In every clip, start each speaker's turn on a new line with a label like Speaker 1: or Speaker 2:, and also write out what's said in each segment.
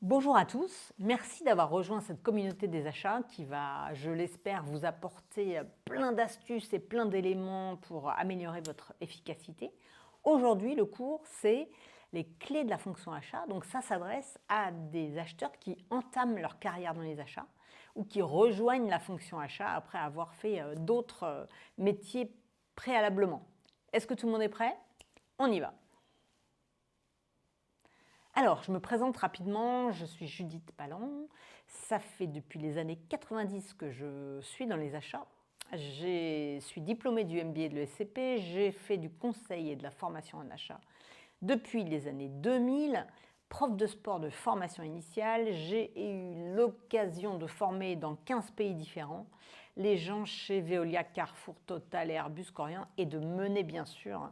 Speaker 1: Bonjour à tous, merci d'avoir rejoint cette communauté des achats qui va, je l'espère, vous apporter plein d'astuces et plein d'éléments pour améliorer votre efficacité. Aujourd'hui, le cours, c'est les clés de la fonction achat. Donc ça s'adresse à des acheteurs qui entament leur carrière dans les achats ou qui rejoignent la fonction achat après avoir fait d'autres métiers préalablement. Est-ce que tout le monde est prêt? On y va. Alors, je me présente rapidement, je suis Judith Palan. Ça fait depuis les années 90 que je suis dans les achats. Je suis diplômée du MBA de l'ESCP, j'ai fait du conseil et de la formation en achat depuis les années 2000. Prof de sport de formation initiale, j'ai eu l'occasion de former dans 15 pays différents les gens chez Veolia, Carrefour, Total et Airbus Corian et de mener bien sûr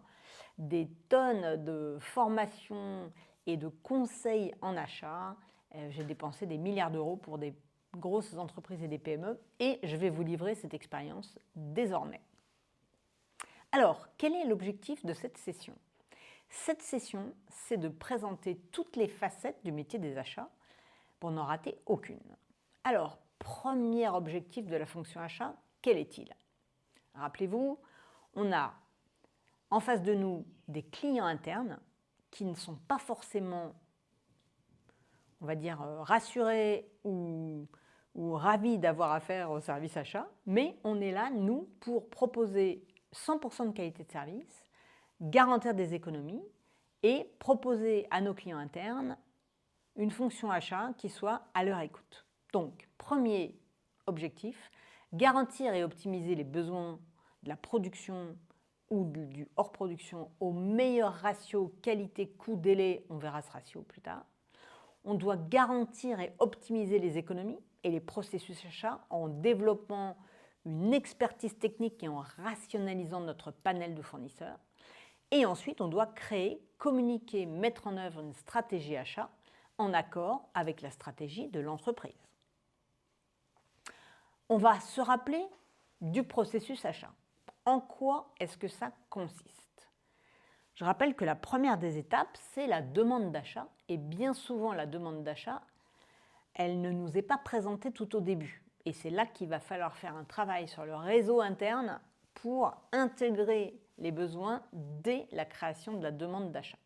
Speaker 1: des tonnes de formations et de conseils en achat. J'ai dépensé des milliards d'euros pour des grosses entreprises et des PME et je vais vous livrer cette expérience désormais. Alors, quel est l'objectif de cette session? Cette session, c'est de présenter toutes les facettes du métier des achats pour n'en rater aucune. Alors, premier objectif de la fonction achat, quel est-il? Rappelez-vous, on a en face de nous des clients internes qui ne sont pas forcément, on va dire, rassurés ou ravis d'avoir affaire au service achat, mais on est là, nous, pour proposer 100% de qualité de service, garantir des économies et proposer à nos clients internes une fonction achat qui soit à leur écoute. Donc, premier objectif, garantir et optimiser les besoins de la production ou du hors-production au meilleur ratio qualité-coût-délai, on verra ce ratio plus tard. On doit garantir et optimiser les économies et les processus achats en développant une expertise technique et en rationalisant notre panel de fournisseurs. Et ensuite, on doit créer, communiquer, mettre en œuvre une stratégie achat en accord avec la stratégie de l'entreprise. On va se rappeler du processus achat. En quoi est-ce que ça consiste? Je rappelle que la première des étapes, c'est la demande d'achat. Et bien souvent, la demande d'achat, elle ne nous est pas présentée tout au début. Et c'est là qu'il va falloir faire un travail sur le réseau interne pour intégrer les besoins dès la création de la demande d'achat.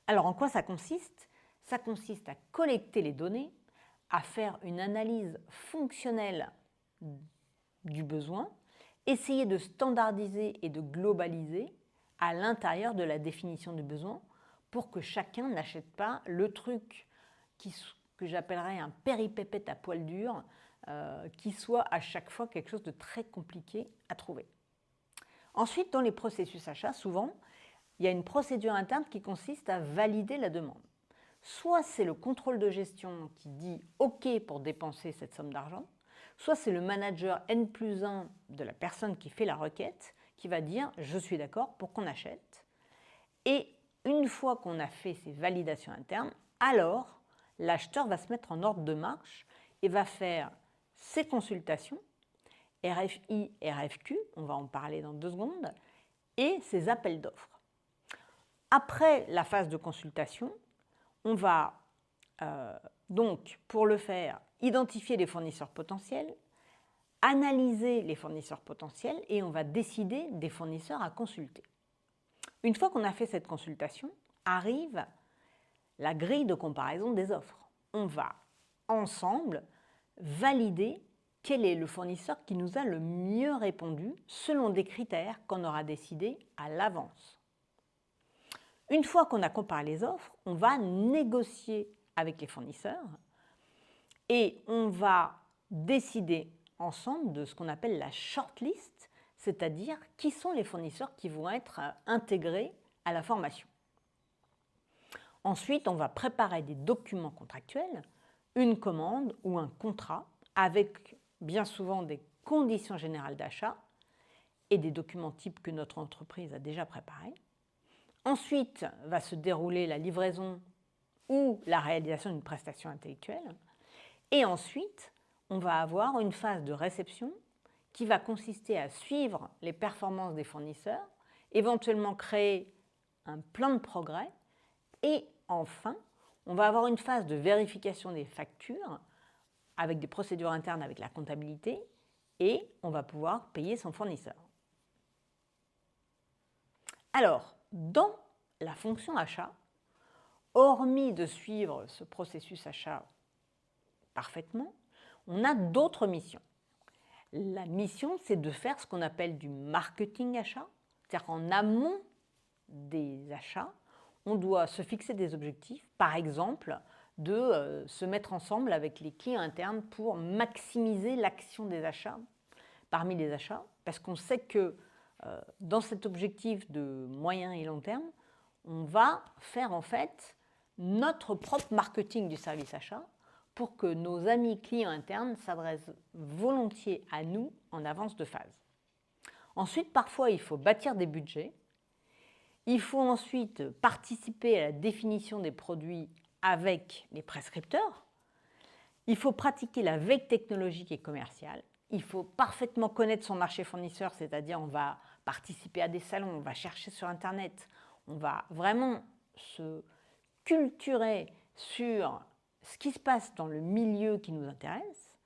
Speaker 1: Alors, en quoi ça consiste? Ça consiste à collecter les données, à faire une analyse fonctionnelle du besoin, essayer de standardiser et de globaliser à l'intérieur de la définition du besoin pour que chacun n'achète pas le truc que j'appellerais un péripépette à poil dur, qui soit à chaque fois quelque chose de très compliqué à trouver. Ensuite, dans les processus achats, souvent, il y a une procédure interne qui consiste à valider la demande. Soit c'est le contrôle de gestion qui dit OK pour dépenser cette somme d'argent, soit c'est le manager N+1 de la personne qui fait la requête qui va dire « je suis d'accord pour qu'on achète ». Et une fois qu'on a fait ces validations internes, alors l'acheteur va se mettre en ordre de marche et va faire ses consultations, RFI, RFQ, on va en parler dans 2 secondes, et ses appels d'offres. Après la phase de consultation, on va donc, pour le faire, identifier les fournisseurs potentiels, analyser les fournisseurs potentiels et on va décider des fournisseurs à consulter. Une fois qu'on a fait cette consultation, arrive la grille de comparaison des offres. On va ensemble valider quel est le fournisseur qui nous a le mieux répondu selon des critères qu'on aura décidés à l'avance. Une fois qu'on a comparé les offres, on va négocier avec les fournisseurs et on va décider ensemble de ce qu'on appelle la shortlist, c'est-à-dire qui sont les fournisseurs qui vont être intégrés à la formation. Ensuite, on va préparer des documents contractuels, une commande ou un contrat avec bien souvent des conditions générales d'achat et des documents types que notre entreprise a déjà préparés. Ensuite, va se dérouler la livraison ou la réalisation d'une prestation intellectuelle. Et ensuite, on va avoir une phase de réception qui va consister à suivre les performances des fournisseurs, éventuellement créer un plan de progrès et enfin, On va avoir une phase de vérification des factures avec des procédures internes avec la comptabilité et on va pouvoir payer son fournisseur. Alors, dans la fonction achat, hormis de suivre ce processus achat parfaitement, on a d'autres missions. La mission, c'est de faire ce qu'on appelle du marketing achat, c'est-à-dire qu'en amont des achats, on doit se fixer des objectifs, par exemple, de se mettre ensemble avec les clients internes pour maximiser l'action des achats parmi les achats, parce qu'on sait que dans cet objectif de moyen et long terme, on va faire en fait notre propre marketing du service achat pour que nos amis clients internes s'adressent volontiers à nous en avance de phase. Ensuite, parfois, il faut bâtir des budgets. Il faut ensuite participer à la définition des produits avec les prescripteurs. Il faut pratiquer la veille technologique et commerciale. Il faut parfaitement connaître son marché fournisseur, c'est-à-dire on va participer à des salons, on va chercher sur Internet, on va vraiment se culturer sur ce qui se passe dans le milieu qui nous intéresse.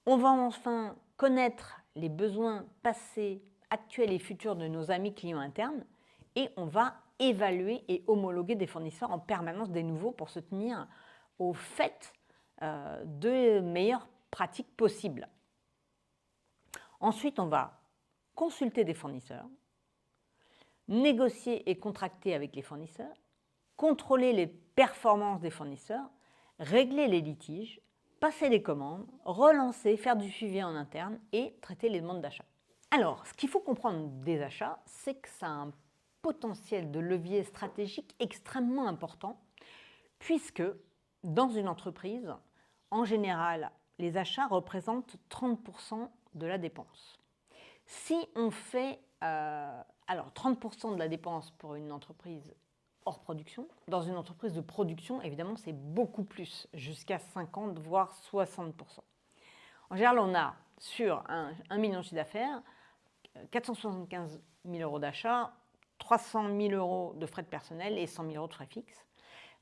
Speaker 1: On va enfin connaître les besoins passés, actuels et futurs de nos amis clients internes et on va évaluer et homologuer des fournisseurs en permanence des nouveaux pour se tenir au fait de meilleures pratiques possibles. Ensuite, on va consulter des fournisseurs, négocier et contracter avec les fournisseurs, contrôler les performances des fournisseurs, régler les litiges, passer les commandes, relancer, faire du suivi en interne et traiter les demandes d'achat. Alors, ce qu'il faut comprendre des achats, c'est que ça a un potentiel de levier stratégique extrêmement important, puisque dans une entreprise, en général, les achats représentent 30% de la dépense. Si on fait 30% de la dépense pour une entreprise hors production, dans une entreprise de production, évidemment, c'est beaucoup plus, jusqu'à 50, voire 60%. En général, on a sur 1 million de chiffre d'affaires, 475 000 euros d'achat, 300 000 euros de frais de personnel et 100 000 euros de frais fixes.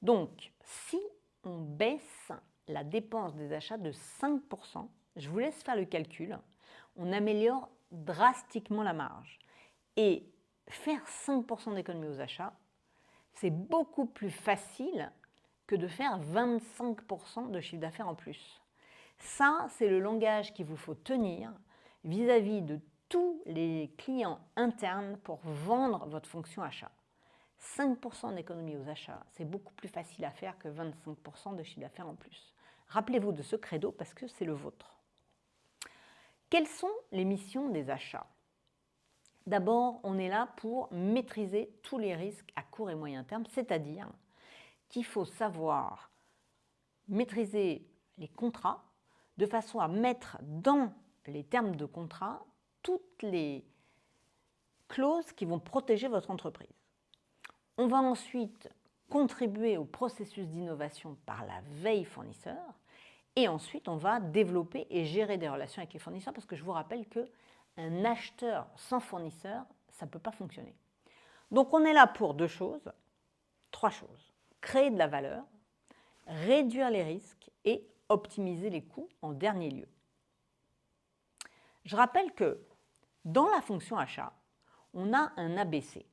Speaker 1: Donc, si on baisse la dépense des achats de 5%, je vous laisse faire le calcul, on améliore drastiquement la marge. Et faire 5% d'économie aux achats, c'est beaucoup plus facile que de faire 25% de chiffre d'affaires en plus. Ça, c'est le langage qu'il vous faut tenir vis-à-vis de tous les clients internes pour vendre votre fonction achat. 5% d'économie aux achats, c'est beaucoup plus facile à faire que 25% de chiffre d'affaires en plus. Rappelez-vous de ce credo parce que c'est le vôtre. Quelles sont les missions des achats ? D'abord, on est là pour maîtriser tous les risques à court et moyen terme, c'est-à-dire qu'il faut savoir maîtriser les contrats de façon à mettre dans les termes de contrat toutes les clauses qui vont protéger votre entreprise. On va ensuite contribuer au processus d'innovation par la veille fournisseur et ensuite on va développer et gérer des relations avec les fournisseurs parce que je vous rappelle qu'un acheteur sans fournisseur, ça ne peut pas fonctionner. Donc on est là pour trois choses. Créer de la valeur, réduire les risques et optimiser les coûts en dernier lieu. Je rappelle que dans la fonction achat, on a un ABC.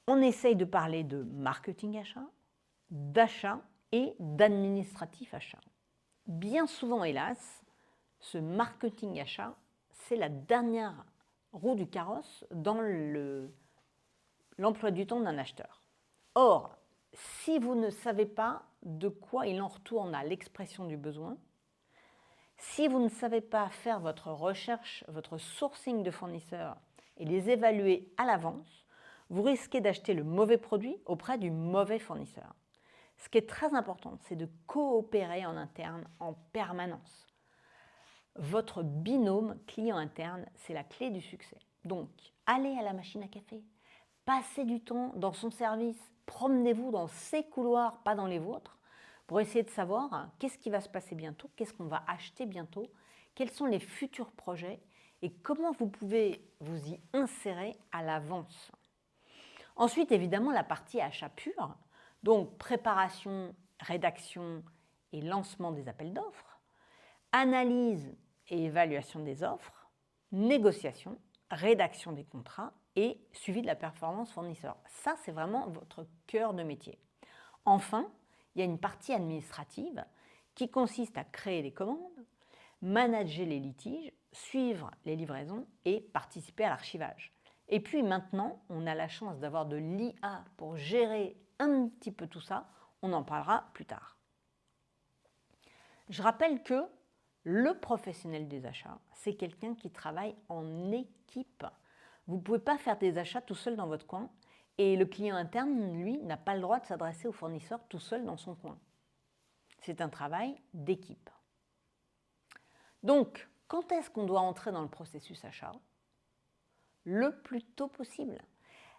Speaker 1: On essaye de parler de marketing achat, d'achat et d'administratif achat. Bien souvent, hélas, ce marketing achat, c'est la dernière roue du carrosse dans l'emploi du temps d'un acheteur. Or, si vous ne savez pas de quoi il en retourne à l'expression du besoin, si vous ne savez pas faire votre recherche, votre sourcing de fournisseurs et les évaluer à l'avance, vous risquez d'acheter le mauvais produit auprès du mauvais fournisseur. Ce qui est très important, c'est de coopérer en interne en permanence. Votre binôme client interne, c'est la clé du succès. Donc, allez à la machine à café, passez du temps dans son service, promenez-vous dans ses couloirs, pas dans les vôtres, pour essayer de savoir qu'est-ce qui va se passer bientôt, qu'est-ce qu'on va acheter bientôt, quels sont les futurs projets et comment vous pouvez vous y insérer à l'avance. Ensuite, évidemment, la partie achat pur. Donc, préparation, rédaction et lancement des appels d'offres, analyse et évaluation des offres, négociation, rédaction des contrats et suivi de la performance fournisseur. Ça, c'est vraiment votre cœur de métier. Enfin, il y a une partie administrative qui consiste à créer les commandes, manager les litiges, suivre les livraisons et participer à l'archivage. Et puis maintenant, on a la chance d'avoir de l'IA pour gérer un petit peu tout ça. On en parlera plus tard. Je rappelle que le professionnel des achats, c'est quelqu'un qui travaille en équipe. Vous ne pouvez pas faire des achats tout seul dans votre coin et le client interne, lui, n'a pas le droit de s'adresser au fournisseur tout seul dans son coin. C'est un travail d'équipe. Donc, quand est-ce qu'on doit entrer dans le processus achat? Le plus tôt possible.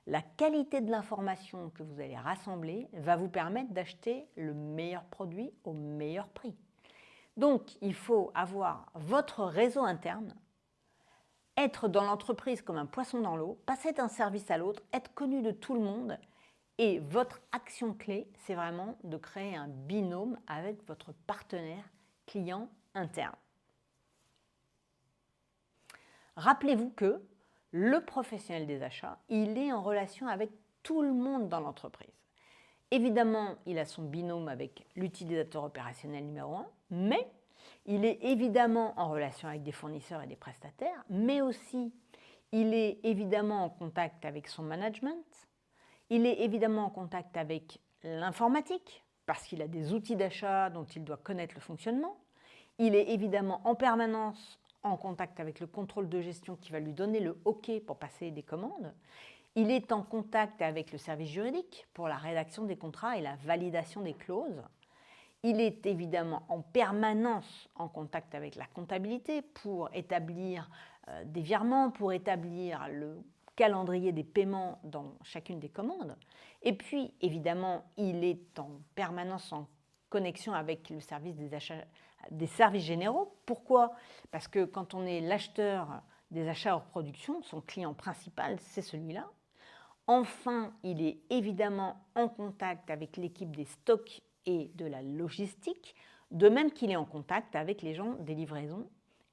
Speaker 1: La qualité de l'information que vous allez rassembler va vous permettre d'acheter le meilleur produit au meilleur prix. Donc, il faut avoir votre réseau interne, être dans l'entreprise comme un poisson dans l'eau, passer d'un service à l'autre, être connu de tout le monde. Et votre action clé, c'est vraiment de créer un binôme avec votre partenaire client interne. Rappelez-vous que le professionnel des achats, il est en relation avec tout le monde dans l'entreprise. Évidemment, il a son binôme avec l'utilisateur opérationnel numéro 1, mais il est évidemment en relation avec des fournisseurs et des prestataires, mais aussi il est évidemment en contact avec son management, il est évidemment en contact avec l'informatique, parce qu'il a des outils d'achat dont il doit connaître le fonctionnement, il est évidemment en permanence en contact avec le contrôle de gestion qui va lui donner le OK pour passer des commandes. Il est en contact avec le service juridique pour la rédaction des contrats et la validation des clauses. Il est évidemment en permanence en contact avec la comptabilité pour établir des virements, pour établir le calendrier des paiements dans chacune des commandes. Et puis, évidemment, il est en permanence en connexion avec le service des achats, des services généraux. Pourquoi? Parce que quand on est l'acheteur des achats hors production, son client principal, c'est celui-là. Enfin, il est évidemment en contact avec l'équipe des stocks et de la logistique, de même qu'il est en contact avec les gens des livraisons.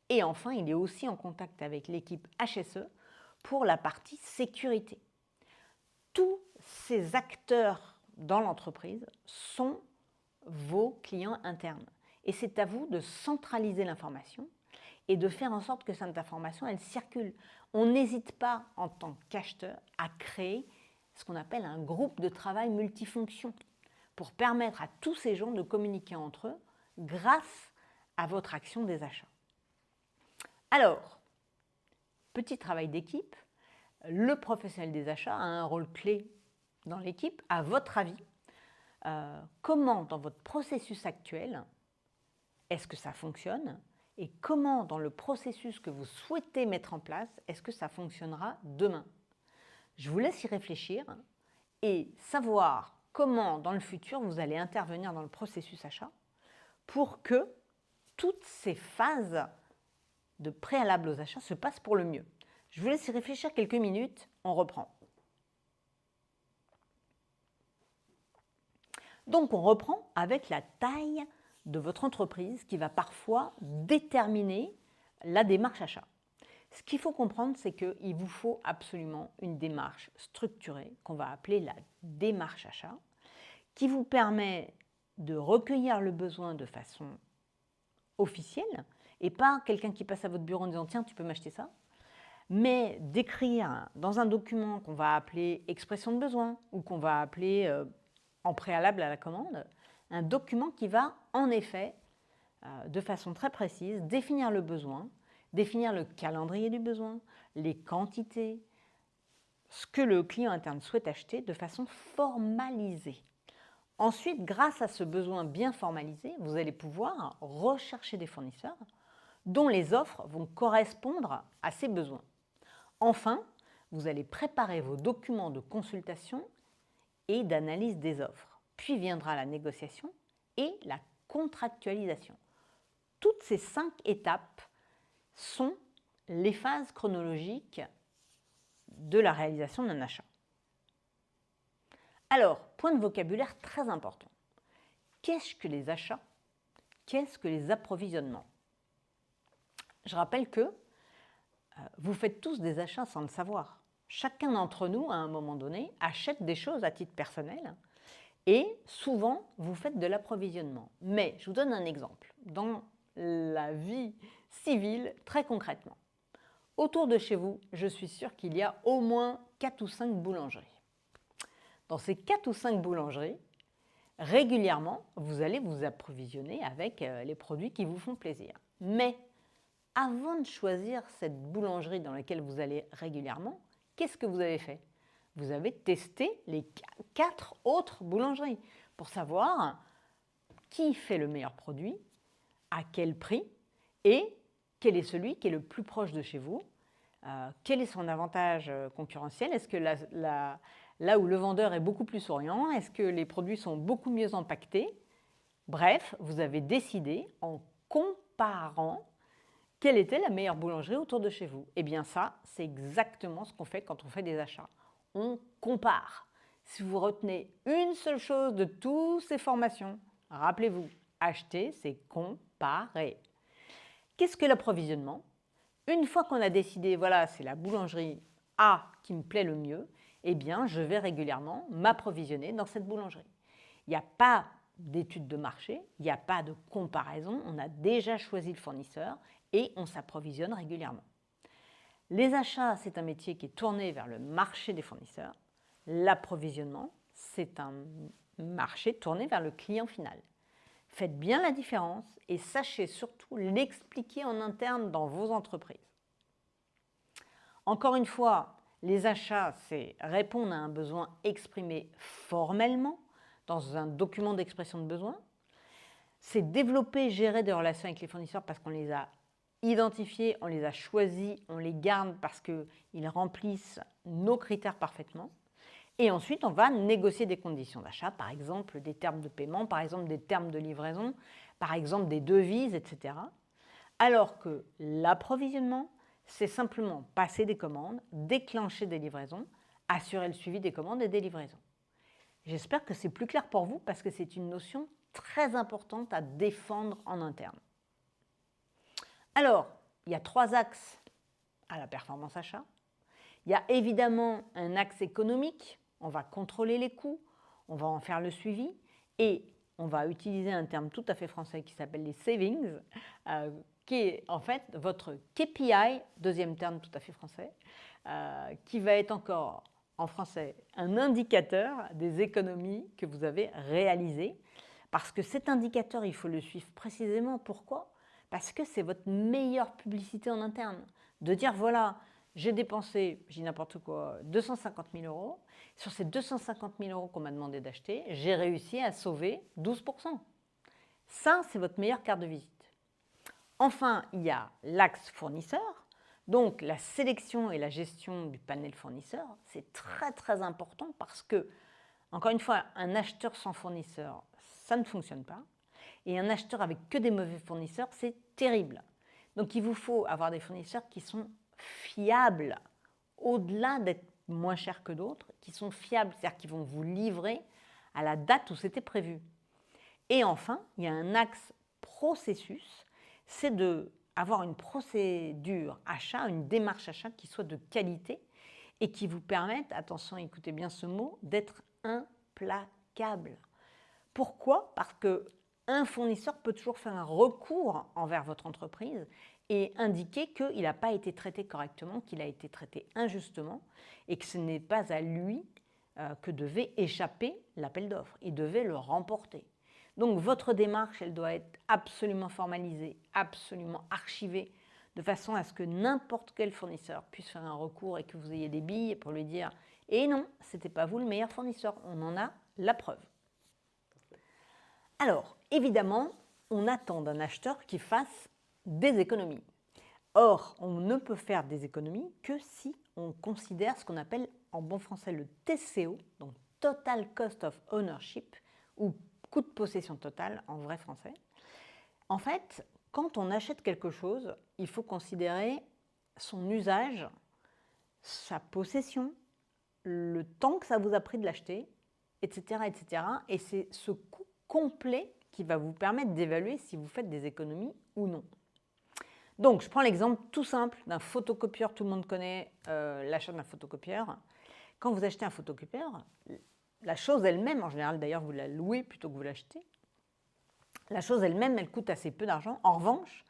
Speaker 1: Et enfin, il est aussi en contact avec l'équipe HSE pour la partie sécurité. Tous ces acteurs dans l'entreprise sont vos clients internes. Et c'est à vous de centraliser l'information et de faire en sorte que cette information, elle circule. On n'hésite pas, en tant qu'acheteur, à créer ce qu'on appelle un groupe de travail multifonction pour permettre à tous ces gens de communiquer entre eux grâce à votre action des achats. Alors, petit travail d'équipe, le professionnel des achats a un rôle clé dans l'équipe. À votre avis, comment dans votre processus actuel est-ce que ça fonctionne et comment dans le processus que vous souhaitez mettre en place est-ce que ça fonctionnera demain? Je vous laisse y réfléchir et savoir comment dans le futur vous allez intervenir dans le processus achat pour que toutes ces phases de préalable aux achats se passent pour le mieux. Je vous laisse y réfléchir quelques minutes, on reprend. Donc on reprend avec la taille de votre entreprise qui va parfois déterminer la démarche achat. Ce qu'il faut comprendre, c'est qu'il vous faut absolument une démarche structurée qu'on va appeler la démarche achat, qui vous permet de recueillir le besoin de façon officielle et pas quelqu'un qui passe à votre bureau en disant « tiens, tu peux m'acheter ça », mais d'écrire dans un document qu'on va appeler expression de besoin ou qu'on va appeler en préalable à la commande, un document qui va en effet, de façon très précise, définir le besoin, définir le calendrier du besoin, les quantités, ce que le client interne souhaite acheter de façon formalisée. Ensuite, grâce à ce besoin bien formalisé, vous allez pouvoir rechercher des fournisseurs dont les offres vont correspondre à ces besoins. Enfin, vous allez préparer vos documents de consultation et d'analyse des offres. Puis viendra la négociation et la contractualisation. Toutes ces 5 étapes sont les phases chronologiques de la réalisation d'un achat. Alors, point de vocabulaire très important. Qu'est-ce que les achats? Qu'est-ce que les approvisionnements? Je rappelle que vous faites tous des achats sans le savoir. Chacun d'entre nous, à un moment donné, achète des choses à titre personnel et souvent, vous faites de l'approvisionnement. Mais je vous donne un exemple. Dans la vie civile, très concrètement, autour de chez vous, je suis sûre qu'il y a au moins 4 ou 5 boulangeries. Dans ces 4 ou 5 boulangeries, régulièrement, vous allez vous approvisionner avec les produits qui vous font plaisir. Mais avant de choisir cette boulangerie dans laquelle vous allez régulièrement, qu'est-ce que vous avez fait? Vous avez testé les 4 autres boulangeries pour savoir qui fait le meilleur produit, à quel prix et quel est celui qui est le plus proche de chez vous, quel est son avantage concurrentiel, est-ce que là où le vendeur est beaucoup plus souriant, est-ce que les produits sont beaucoup mieux empaquetés? Bref, vous avez décidé en comparant quelle était la meilleure boulangerie autour de chez vous. Eh bien ça, c'est exactement ce qu'on fait quand on fait des achats. On compare. Si vous retenez une seule chose de toutes ces formations, rappelez-vous, acheter, c'est comparer. Qu'est-ce que l'approvisionnement? Une fois qu'on a décidé, voilà, c'est la boulangerie A qui me plaît le mieux, eh bien, je vais régulièrement m'approvisionner dans cette boulangerie. Il n'y a pas d'étude de marché, il n'y a pas de comparaison, on a déjà choisi le fournisseur et on s'approvisionne régulièrement. Les achats, c'est un métier qui est tourné vers le marché des fournisseurs. L'approvisionnement, c'est un marché tourné vers le client final. Faites bien la différence et sachez surtout l'expliquer en interne dans vos entreprises. Encore une fois, les achats, c'est répondre à un besoin exprimé formellement dans un document d'expression de besoin. C'est développer, gérer des relations avec les fournisseurs parce qu'on les a identifiés, on les a choisis, on les garde parce qu'ils remplissent nos critères parfaitement. Et ensuite, on va négocier des conditions d'achat, par exemple des termes de paiement, par exemple des termes de livraison, par exemple des devises, etc. Alors que l'approvisionnement, c'est simplement passer des commandes, déclencher des livraisons, assurer le suivi des commandes et des livraisons. J'espère que c'est plus clair pour vous parce que c'est une notion très importante à défendre en interne. Alors, il y a 3 axes à la performance achat. Il y a évidemment un axe économique, on va contrôler les coûts, on va en faire le suivi et on va utiliser un terme tout à fait français qui s'appelle les savings, qui est en fait votre KPI, deuxième terme tout à fait français, qui va être encore en français un indicateur des économies que vous avez réalisées. Parce que cet indicateur, il faut le suivre précisément. Pourquoi? Parce que c'est votre meilleure publicité en interne. De dire, voilà, j'ai dépensé, j'ai n'importe quoi, 250 000 euros. Sur ces 250 000 euros qu'on m'a demandé d'acheter, j'ai réussi à sauver 12%. Ça, c'est votre meilleure carte de visite. Enfin, il y a l'axe fournisseur. Donc, la sélection et la gestion du panel fournisseur, c'est très, très important parce que, encore une fois, un acheteur sans fournisseur, ça ne fonctionne pas. Et un acheteur avec que des mauvais fournisseurs, c'est terrible. Donc, il vous faut avoir des fournisseurs qui sont fiables, au-delà d'être moins chers que d'autres, qui sont fiables, c'est-à-dire qu'ils vont vous livrer à la date où c'était prévu. Et enfin, il y a un axe processus, c'est d'avoir une procédure achat, une démarche achat qui soit de qualité et qui vous permette, attention, écoutez bien ce mot, d'être implacable. Pourquoi? Parce qu'un fournisseur peut toujours faire un recours envers votre entreprise et indiquer qu'il n'a pas été traité correctement, qu'il a été traité injustement et que ce n'est pas à lui que devait échapper l'appel d'offres. Il devait le remporter. Donc votre démarche, elle doit être absolument formalisée, absolument archivée, de façon à ce que n'importe quel fournisseur puisse faire un recours et que vous ayez des billes pour lui dire « Et non, ce n'était pas vous le meilleur fournisseur, on en a la preuve ». Alors, évidemment, on attend d'un acheteur qu'il fasse des économies. Or, on ne peut faire des économies que si on considère ce qu'on appelle en bon français le TCO, donc Total Cost of Ownership, ou coût de possession total en vrai français. En fait, quand on achète quelque chose, il faut considérer son usage, sa possession, le temps que ça vous a pris de l'acheter etc., etc. Et c'est ce coût complet qui va vous permettre d'évaluer si vous faites des économies ou non. Donc, je prends l'exemple tout simple d'un photocopieur. Tout le monde connaît l'achat d'un photocopieur. Quand vous achetez un photocopieur, la chose elle-même, en général d'ailleurs vous la louez plutôt que vous l'achetez, la chose elle-même, elle coûte assez peu d'argent. En revanche,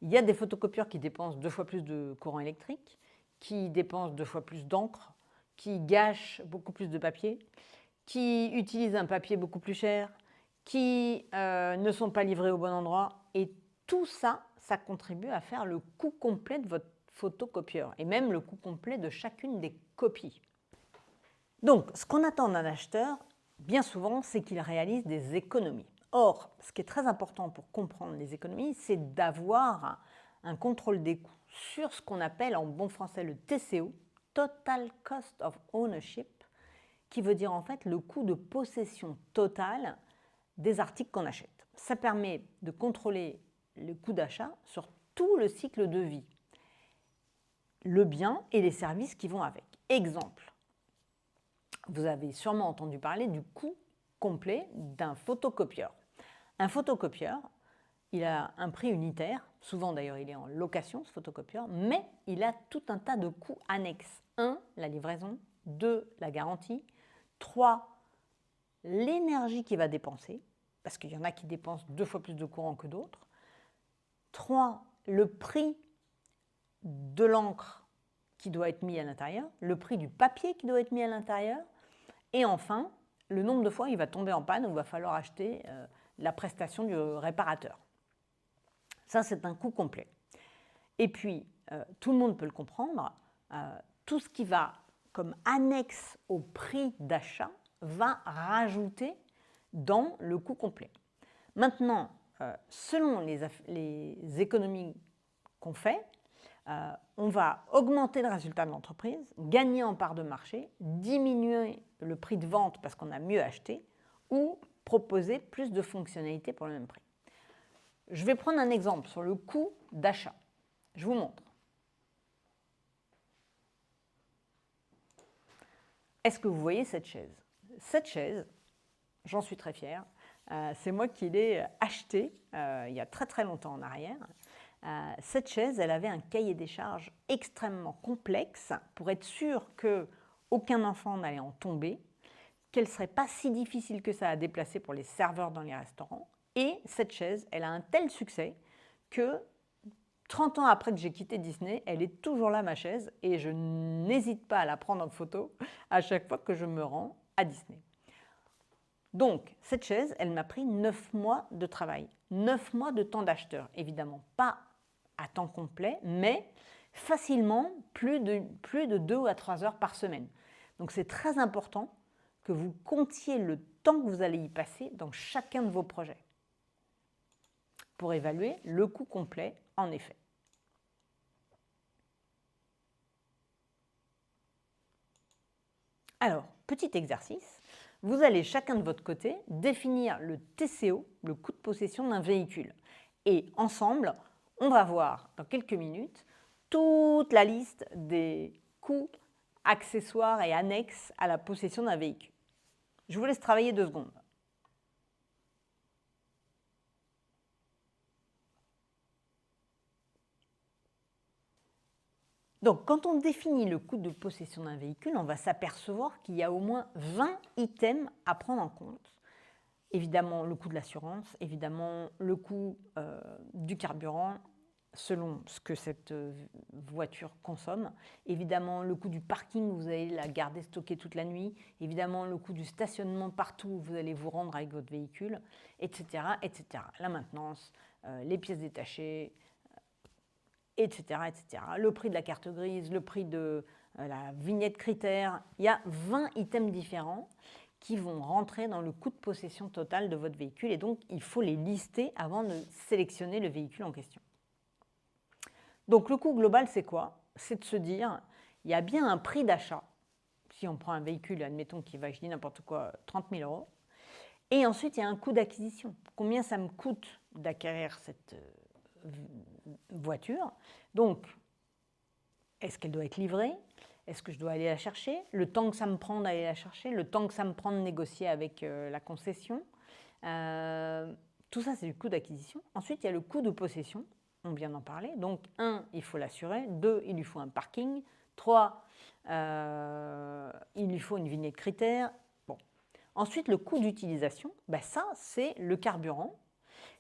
Speaker 1: il y a des photocopieurs qui dépensent 2 fois plus de courant électrique, qui dépensent 2 fois plus d'encre, qui gâchent beaucoup plus de papier, qui utilisent un papier beaucoup plus cher, qui ne sont pas livrés au bon endroit. Et tout ça, ça contribue à faire le coût complet de votre photocopieur et même le coût complet de chacune des copies. Donc, ce qu'on attend d'un acheteur, bien souvent, c'est qu'il réalise des économies. Or, ce qui est très important pour comprendre les économies, c'est d'avoir un contrôle des coûts sur ce qu'on appelle en bon français le TCO, Total Cost of Ownership, qui veut dire en fait le coût de possession totale des articles qu'on achète. Ça permet de contrôler le coût d'achat sur tout le cycle de vie, le bien et les services qui vont avec. Exemple, vous avez sûrement entendu parler du coût complet d'un photocopieur. Un photocopieur, il a un prix unitaire, souvent d'ailleurs il est en location ce photocopieur, mais il a tout un tas de coûts annexes. 1, la livraison, 2, la garantie, 3, l'énergie qu'il va dépenser, parce qu'il y en a qui dépensent 2 fois plus de courant que d'autres, 3, le prix de l'encre qui doit être mis à l'intérieur, le prix du papier qui doit être mis à l'intérieur, et enfin, le nombre de fois il va tomber en panne où il va falloir acheter la prestation du réparateur. Ça, c'est un coût complet. Et puis, tout le monde peut le comprendre, tout ce qui va comme annexe au prix d'achat va rajouter dans le coût complet. Maintenant, selon les économies qu'on fait, on va augmenter le résultat de l'entreprise, gagner en part de marché, diminuer le prix de vente parce qu'on a mieux acheté, ou proposer plus de fonctionnalités pour le même prix. Je vais prendre un exemple sur le coût d'achat. Je vous montre. Est-ce que vous voyez cette chaise? Cette chaise, j'en suis très fière, c'est moi qui l'ai achetée il y a très très longtemps en arrière. Cette chaise, elle avait un cahier des charges extrêmement complexe pour être sûr qu'aucun enfant n'allait en tomber, qu'elle ne serait pas si difficile que ça à déplacer pour les serveurs dans les restaurants. Et cette chaise, elle a un tel succès que 30 ans après que j'ai quitté Disney, elle est toujours là, ma chaise, et je n'hésite pas à la prendre en photo à chaque fois que je me rends à Disney. Donc, cette chaise, elle m'a pris 9 mois de travail, 9 mois de temps d'acheteur. Évidemment, pas à temps complet, mais facilement plus de 2 à 3 heures par semaine. Donc, c'est très important que vous comptiez le temps que vous allez y passer dans chacun de vos projets pour évaluer le coût complet, en effet. Alors, petit exercice, vous allez chacun de votre côté définir le TCO, le coût de possession d'un véhicule. Et ensemble, on va voir dans quelques minutes toute la liste des coûts accessoires et annexes à la possession d'un véhicule. Je vous laisse travailler 2 secondes. Donc, quand on définit le coût de possession d'un véhicule, on va s'apercevoir qu'il y a au moins 20 items à prendre en compte. Évidemment, le coût de l'assurance, évidemment, le coût du carburant, selon ce que cette voiture consomme, évidemment, le coût du parking où vous allez la garder stockée toute la nuit, évidemment, le coût du stationnement partout où vous allez vous rendre avec votre véhicule, etc., etc. La maintenance, les pièces détachées, etc., etc. Le prix de la carte grise, le prix de la vignette critère. Il y a 20 items différents qui vont rentrer dans le coût de possession total de votre véhicule et donc il faut les lister avant de sélectionner le véhicule en question. Donc le coût global, c'est quoi? C'est de se dire, il y a bien un prix d'achat, si on prend un véhicule, admettons qui va, je dis n'importe quoi, 30 000 €, et ensuite il y a un coût d'acquisition. Combien ça me coûte d'acquérir cette voiture? Donc, est-ce qu'elle doit être livrée? est-ce que je dois aller la chercher? Le temps que ça me prend d'aller la chercher, le temps que ça me prend de négocier avec la concession. Tout ça, c'est du coût d'acquisition. Ensuite, il y a le coût de possession. On vient d'en parler. Donc, 1, il faut l'assurer. 2, il lui faut un parking. 3, il lui faut une vignette critère. Bon. Ensuite, le coût d'utilisation, ça, c'est le carburant.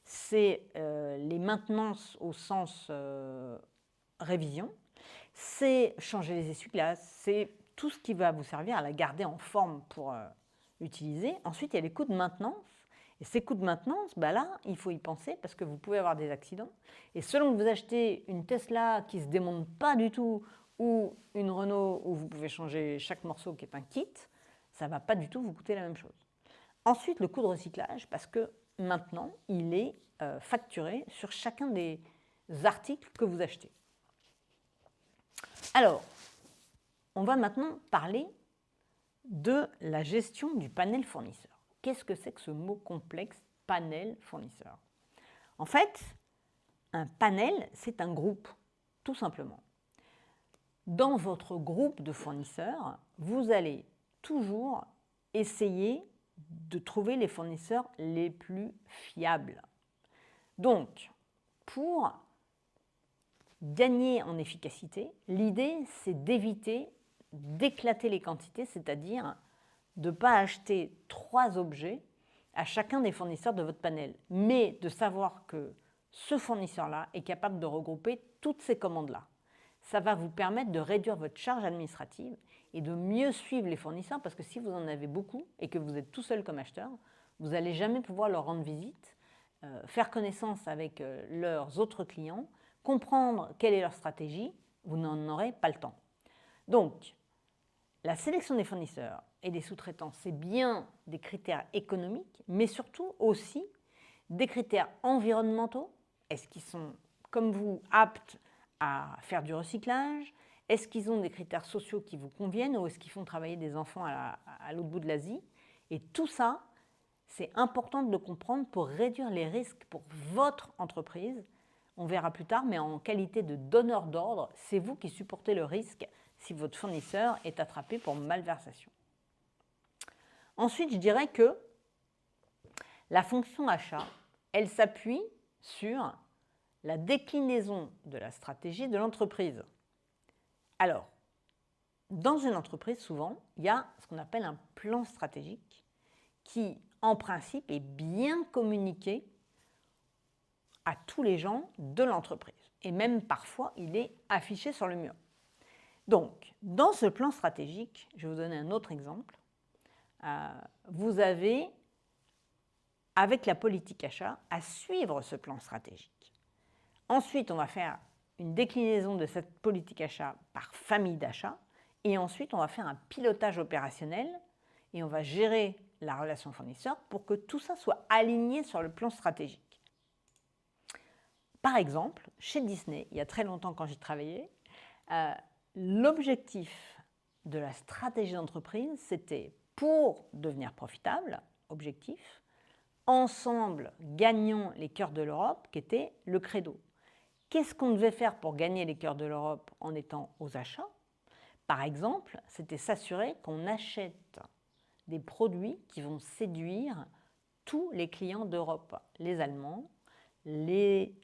Speaker 1: C'est les maintenances au sens révision. C'est changer les essuie-glaces. C'est tout ce qui va vous servir à la garder en forme pour l'utiliser. Ensuite, il y a les coûts de maintenance. Et ces coûts de maintenance, là, il faut y penser parce que vous pouvez avoir des accidents. Et selon que vous achetez une Tesla qui ne se démonte pas du tout ou une Renault où vous pouvez changer chaque morceau qui est un kit, ça ne va pas du tout vous coûter la même chose. Ensuite, le coût de recyclage, parce que maintenant, il est facturé sur chacun des articles que vous achetez. Alors, on va maintenant parler de la gestion du panel fournisseur. Qu'est-ce que c'est que ce mot complexe, panel fournisseur? En fait, un panel, c'est un groupe, tout simplement. Dans votre groupe de fournisseurs, vous allez toujours essayer de trouver les fournisseurs les plus fiables. Donc, pour gagner en efficacité, l'idée, c'est d'éviter d'éclater les quantités, c'est-à-dire de ne pas acheter 3 objets à chacun des fournisseurs de votre panel, mais de savoir que ce fournisseur-là est capable de regrouper toutes ces commandes-là. Ça va vous permettre de réduire votre charge administrative et de mieux suivre les fournisseurs, parce que si vous en avez beaucoup et que vous êtes tout seul comme acheteur, vous n'allez jamais pouvoir leur rendre visite, faire connaissance avec leurs autres clients, comprendre quelle est leur stratégie, vous n'en aurez pas le temps. Donc, la sélection des fournisseurs et des sous-traitants, c'est bien des critères économiques, mais surtout aussi des critères environnementaux. Est-ce qu'ils sont, comme vous, aptes à faire du recyclage? Est-ce qu'ils ont des critères sociaux qui vous conviennent ou est-ce qu'ils font travailler des enfants à l'autre bout de l'Asie? Et tout ça, c'est important de le comprendre pour réduire les risques pour votre entreprise. On verra plus tard, mais en qualité de donneur d'ordre, c'est vous qui supportez le risque si votre fournisseur est attrapé pour malversation. Ensuite, je dirais que la fonction achat, elle s'appuie sur la déclinaison de la stratégie de l'entreprise. Alors, dans une entreprise, souvent, il y a ce qu'on appelle un plan stratégique qui, en principe, est bien communiqué à tous les gens de l'entreprise. Et même parfois, il est affiché sur le mur. Donc, dans ce plan stratégique, je vais vous donner un autre exemple. Vous avez, avec la politique achat, à suivre ce plan stratégique. Ensuite, on va faire une déclinaison de cette politique achat par famille d'achat. Et ensuite, on va faire un pilotage opérationnel et on va gérer la relation fournisseur pour que tout ça soit aligné sur le plan stratégique. Par exemple, chez Disney, il y a très longtemps quand j'y travaillais, l'objectif de la stratégie d'entreprise, c'était pour devenir profitable, objectif, ensemble gagnons les cœurs de l'Europe, qui était le credo. Qu'est-ce qu'on devait faire pour gagner les cœurs de l'Europe en étant aux achats? Par exemple, c'était s'assurer qu'on achète des produits qui vont séduire tous les clients d'Europe, les Allemands, les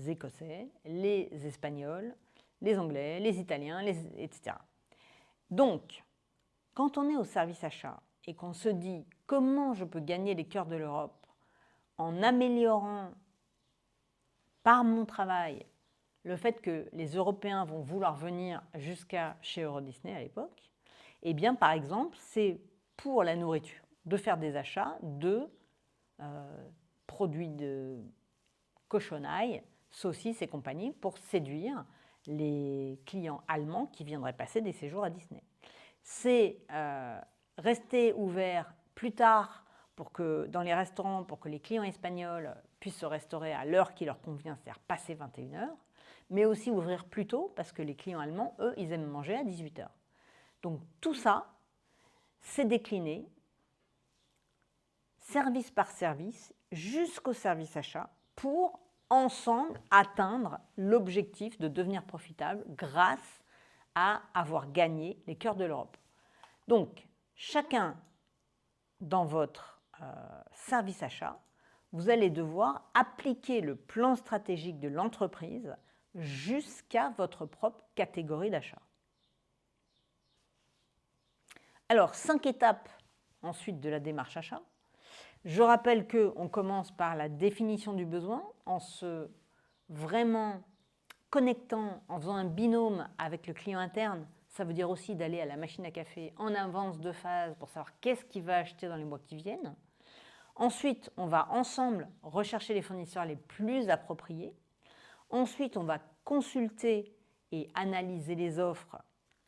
Speaker 1: Écossais, les Espagnols, les Anglais, les Italiens, etc. Donc, quand on est au service achat et qu'on se dit comment je peux gagner les cœurs de l'Europe en améliorant par mon travail le fait que les Européens vont vouloir venir jusqu'à chez Euro Disney à l'époque, eh bien, par exemple, c'est pour la nourriture, de faire des achats de produits de cochonaille, saucisses et compagnie pour séduire les clients allemands qui viendraient passer des séjours à Disney. C'est rester ouvert plus tard pour que, dans les restaurants pour que les clients espagnols puissent se restaurer à l'heure qui leur convient, c'est-à-dire passer 21h, mais aussi ouvrir plus tôt parce que les clients allemands, eux, ils aiment manger à 18h. Donc tout ça, c'est décliné service par service jusqu'au service achat pour ensemble atteindre l'objectif de devenir profitable grâce à avoir gagné les cœurs de l'Europe. Donc, chacun dans votre service achat, vous allez devoir appliquer le plan stratégique de l'entreprise jusqu'à votre propre catégorie d'achat. Alors, 5 étapes ensuite de la démarche achat. Je rappelle qu'on commence par la définition du besoin en se vraiment connectant, en faisant un binôme avec le client interne. Ça veut dire aussi d'aller à la machine à café en avance de phase pour savoir qu'est-ce qu'il va acheter dans les mois qui viennent. Ensuite, on va ensemble rechercher les fournisseurs les plus appropriés. Ensuite, on va consulter et analyser les offres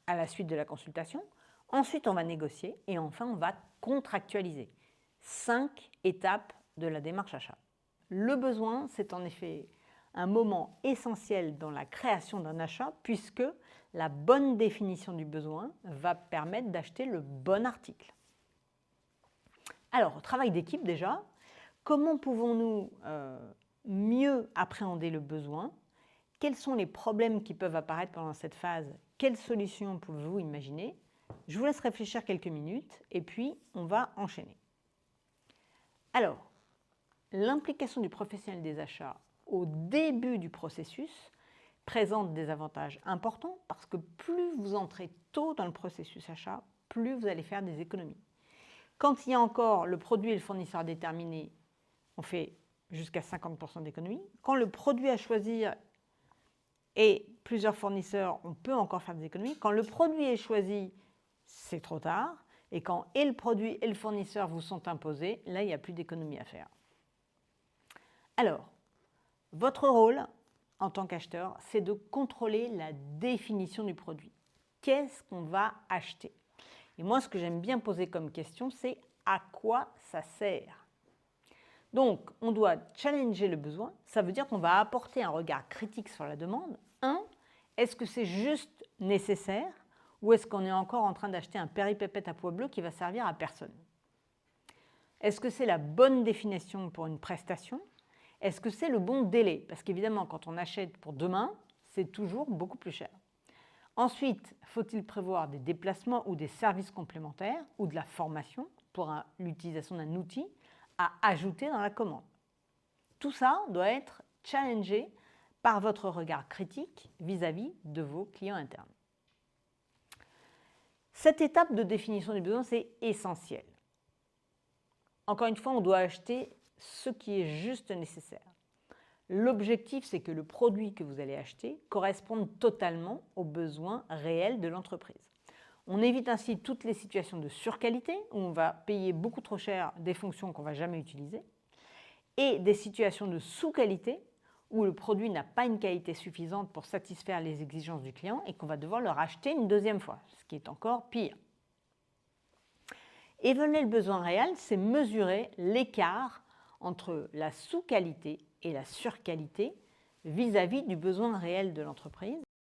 Speaker 1: à la suite de la consultation. Ensuite, on va négocier et enfin, on va contractualiser. 5 étapes de la démarche achat. Le besoin, c'est en effet un moment essentiel dans la création d'un achat puisque la bonne définition du besoin va permettre d'acheter le bon article. Alors, travail d'équipe déjà, comment pouvons-nous mieux appréhender le besoin? Quels sont les problèmes qui peuvent apparaître pendant cette phase? Quelles solutions pouvez-vous imaginer? Je vous laisse réfléchir quelques minutes et puis on va enchaîner. Alors, l'implication du professionnel des achats au début du processus présente des avantages importants parce que plus vous entrez tôt dans le processus achat, plus vous allez faire des économies. Quand il y a encore le produit et le fournisseur déterminés, on fait jusqu'à 50% d'économies. Quand le produit à choisir et plusieurs fournisseurs, on peut encore faire des économies. Quand le produit est choisi, c'est trop tard. Et quand et le produit et le fournisseur vous sont imposés, là, il n'y a plus d'économies à faire. Alors, votre rôle en tant qu'acheteur, c'est de contrôler la définition du produit. Qu'est-ce qu'on va acheter? Et moi, ce que j'aime bien poser comme question, c'est à quoi ça sert? Donc, on doit challenger le besoin. Ça veut dire qu'on va apporter un regard critique sur la demande. Est-ce que c'est juste nécessaire ou est-ce qu'on est encore en train d'acheter un péripépette à pois bleu qui va servir à personne? Est-ce que c'est la bonne définition pour une prestation? Est-ce que c'est le bon délai? Parce qu'évidemment, quand on achète pour demain, c'est toujours beaucoup plus cher. Ensuite, faut-il prévoir des déplacements ou des services complémentaires ou de la formation pour l'utilisation d'un outil à ajouter dans la commande? Tout ça doit être challengé par votre regard critique vis-à-vis de vos clients internes. Cette étape de définition du besoin, c'est essentiel. Encore une fois, on doit acheter ce qui est juste nécessaire. L'objectif, c'est que le produit que vous allez acheter corresponde totalement aux besoins réels de l'entreprise. On évite ainsi toutes les situations de surqualité, où on va payer beaucoup trop cher des fonctions qu'on ne va jamais utiliser, et des situations de sous-qualité, où le produit n'a pas une qualité suffisante pour satisfaire les exigences du client et qu'on va devoir le racheter une deuxième fois, ce qui est encore pire. Évaluer le besoin réel, c'est mesurer l'écart entre la sous-qualité et la surqualité vis-à-vis du besoin réel de l'entreprise